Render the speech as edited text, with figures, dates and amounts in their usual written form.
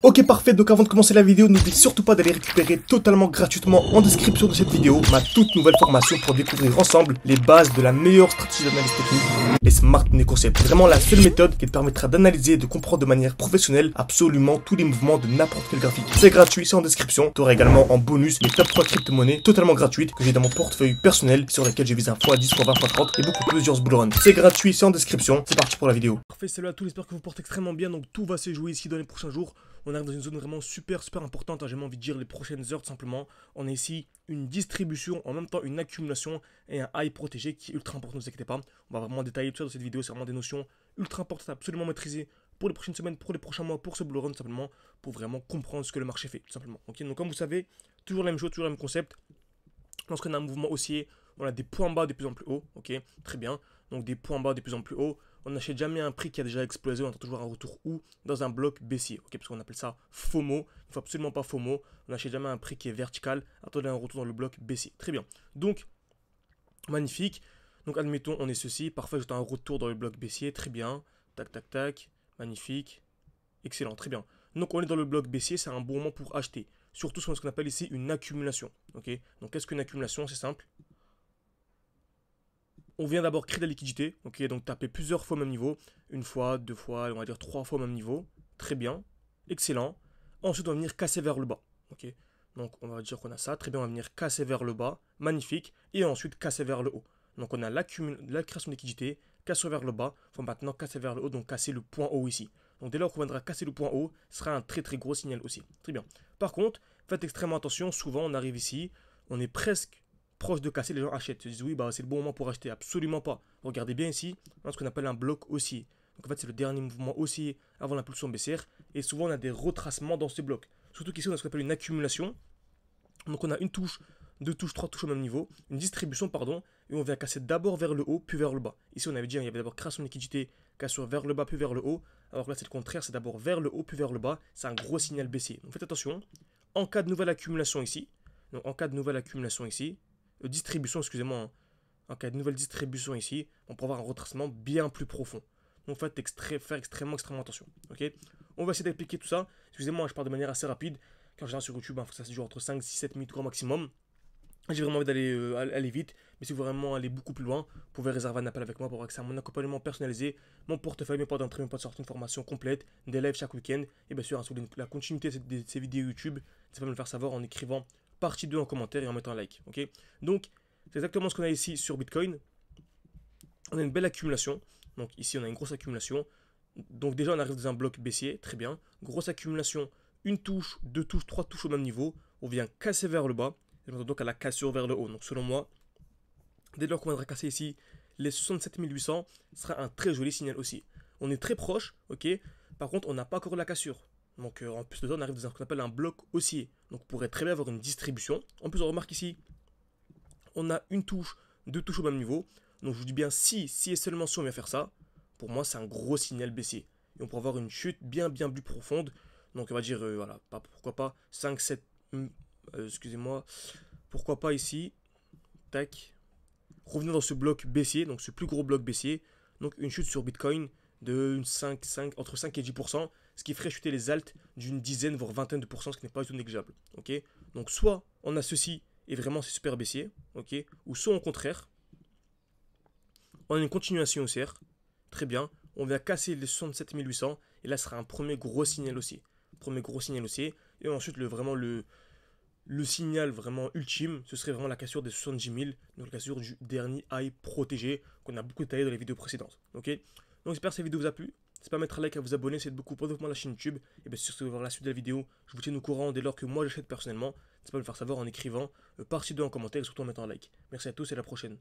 Ok parfait, donc avant de commencer la vidéo, n'oublie surtout pas d'aller récupérer totalement gratuitement en description de cette vidéo ma toute nouvelle formation pour découvrir ensemble les bases de la meilleure stratégie d'analyse technique, les Smart Money Concepts. Vraiment la seule méthode qui te permettra d'analyser et de comprendre de manière professionnelle absolument tous les mouvements de n'importe quel graphique. C'est gratuit, c'est en description. Tu auras également en bonus les top 3 crypto-monnaies totalement gratuites que j'ai dans mon portefeuille personnel sur lesquelles je vise un x10, x20, x30 et beaucoup plusieurs bull runs. C'est gratuit, c'est en description. C'est parti pour la vidéo. Parfait, salut à tous, j'espère que vous portez extrêmement bien. Donc tout va se jouer ici dans les prochains jours. On arrive dans une zone vraiment super importante, hein, j'ai envie de dire les prochaines heures tout simplement. On a ici une distribution, en même temps une accumulation et un high protégé qui est ultra important, ne vous inquiétez pas. On va vraiment détailler tout ça dans cette vidéo, c'est vraiment des notions ultra importantes à absolument maîtriser pour les prochaines semaines, pour les prochains mois, pour ce bull run tout simplement, pour vraiment comprendre ce que le marché fait tout simplement. Okay, donc comme vous savez, toujours la même chose, toujours le même concept. Lorsqu'on a un mouvement haussier, on a des points bas de plus en plus haut, ok, très bien. Donc des points bas de plus en plus haut. On n'achète jamais un prix qui a déjà explosé, on attend toujours un retour où dans un bloc baissier, ok, parce qu'on appelle ça FOMO. Il ne faut absolument pas FOMO. On n'achète jamais un prix qui est vertical, attendez un retour dans le bloc baissier. Très bien. Donc, magnifique. Donc, admettons, on est ceci. Parfait, j'attends un retour dans le bloc baissier. Très bien. Tac, tac, tac. Magnifique. Excellent, très bien. Donc, on est dans le bloc baissier, c'est un bon moment pour acheter. Surtout sur ce qu'on appelle ici une accumulation. Ok. Donc, qu'est-ce qu'une accumulation? C'est simple. On vient d'abord créer de la liquidité, ok, donc taper plusieurs fois au même niveau, une fois, deux fois, on va dire 3 fois au même niveau, très bien, excellent. Ensuite, on va venir casser vers le bas, ok, donc on va dire qu'on a ça, très bien, on va venir casser vers le bas, magnifique, et ensuite casser vers le haut. Donc on a la création de liquidité, casse vers le bas, il faut maintenant casser vers le haut, donc casser le point haut ici. Donc dès lors qu'on viendra casser le point haut, ce sera un très gros signal aussi, très bien. Par contre, faites extrêmement attention, souvent on arrive ici, on est presque proche de casser, les gens achètent. Ils se disent oui, bah c'est le bon moment pour acheter. Absolument pas. Regardez bien ici, on a ce qu'on appelle un bloc haussier. Donc en fait, c'est le dernier mouvement haussier avant l'impulsion baissière. Et souvent, on a des retracements dans ces blocs. Surtout qu'ici, on a ce qu'on appelle une accumulation. Donc on a une touche, deux touches, trois touches au même niveau. Une distribution, pardon. Et on vient casser d'abord vers le haut, puis vers le bas. Ici, on avait dit, il y avait d'abord création de liquidité, cassure vers le bas, puis vers le haut. Alors que là, c'est le contraire. C'est d'abord vers le haut, puis vers le bas. C'est un gros signal baissier. Donc faites attention. En cas de nouvelle accumulation ici, donc en cas de nouvelle accumulation ici, distribution, excusez-moi, hein. En cas de nouvelle distribution ici, on peut avoir un retracement bien plus profond. Donc faites faire extrêmement attention. Ok, on va essayer d'appliquer tout ça. Excusez-moi, je parle de manière assez rapide. Quand je viens sur YouTube, ça se dure entre 5, 6, 7 minutes grand maximum. J'ai vraiment envie d'aller aller vite. Mais si vous voulez vraiment aller beaucoup plus loin, vous pouvez réserver un appel avec moi pour avoir accès à mon accompagnement personnalisé, mon portefeuille, mes portes d'entrée, mes portes de sortie, une formation complète, des lives chaque week-end. Et bien sûr, si vous voulez la continuité de ces vidéos YouTube, n'hésitez pas à me le faire savoir en écrivant partie 2 en commentaire et en mettant un like. Ok, donc, c'est exactement ce qu'on a ici sur Bitcoin. On a une belle accumulation. Donc ici, on a une grosse accumulation. Donc déjà, on arrive dans un bloc baissier. Très bien. Grosse accumulation. Une touche, deux touches, trois touches au même niveau. On vient casser vers le bas. Et on donc à la cassure vers le haut. Donc selon moi, dès lors qu'on viendra casser ici les 67 800, ce sera un très joli signal aussi. On est très proche. Ok. Par contre, on n'a pas encore la cassure. Donc en plus de ça, on arrive dans ce qu'on appelle un bloc haussier. Donc on pourrait très bien avoir une distribution. En plus, on remarque ici, on a une touche, deux touches au même niveau. Donc je vous dis bien si et seulement si on vient faire ça, pour moi c'est un gros signal baissier. Et on pourrait avoir une chute bien plus profonde. Donc on va dire, voilà, pourquoi pas 5, 7, excusez-moi, pourquoi pas ici, tac, revenons dans ce bloc baissier, donc ce plus gros bloc baissier. Donc une chute sur Bitcoin de entre 5 et 10%, ce qui ferait chuter les alts d'une dizaine, voire vingtaine de pourcents, ce qui n'est pas du tout négligeable. Ok, donc soit on a ceci, et vraiment c'est super baissier, ok, ou soit au contraire, on a une continuation haussière, très bien, on vient casser les 67 800, et là ce sera un premier gros signal haussier. Et ensuite vraiment le signal vraiment ultime, ce serait vraiment la cassure des 70 000, donc la cassure du dernier high protégé qu'on a beaucoup détaillé dans les vidéos précédentes. Ok, donc j'espère que cette vidéo vous a plu. N'hésitez pas à mettre un like, à vous abonner, c'est beaucoup pour la chaîne YouTube. Et bien sûr, si vous voulez voir la suite de la vidéo, je vous tiens au courant dès lors que moi j'achète personnellement. N'hésitez pas à me faire savoir en écrivant partie 2 en commentaire et surtout en mettant un like. Merci à tous et à la prochaine.